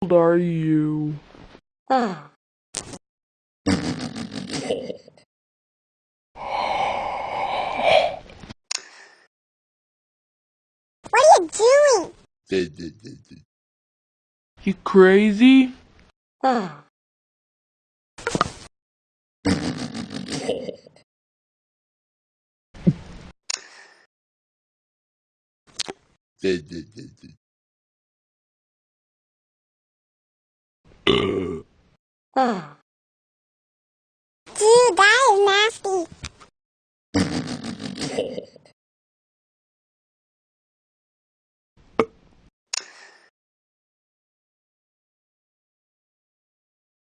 old are you? What are you doing? You crazy? Dude, that is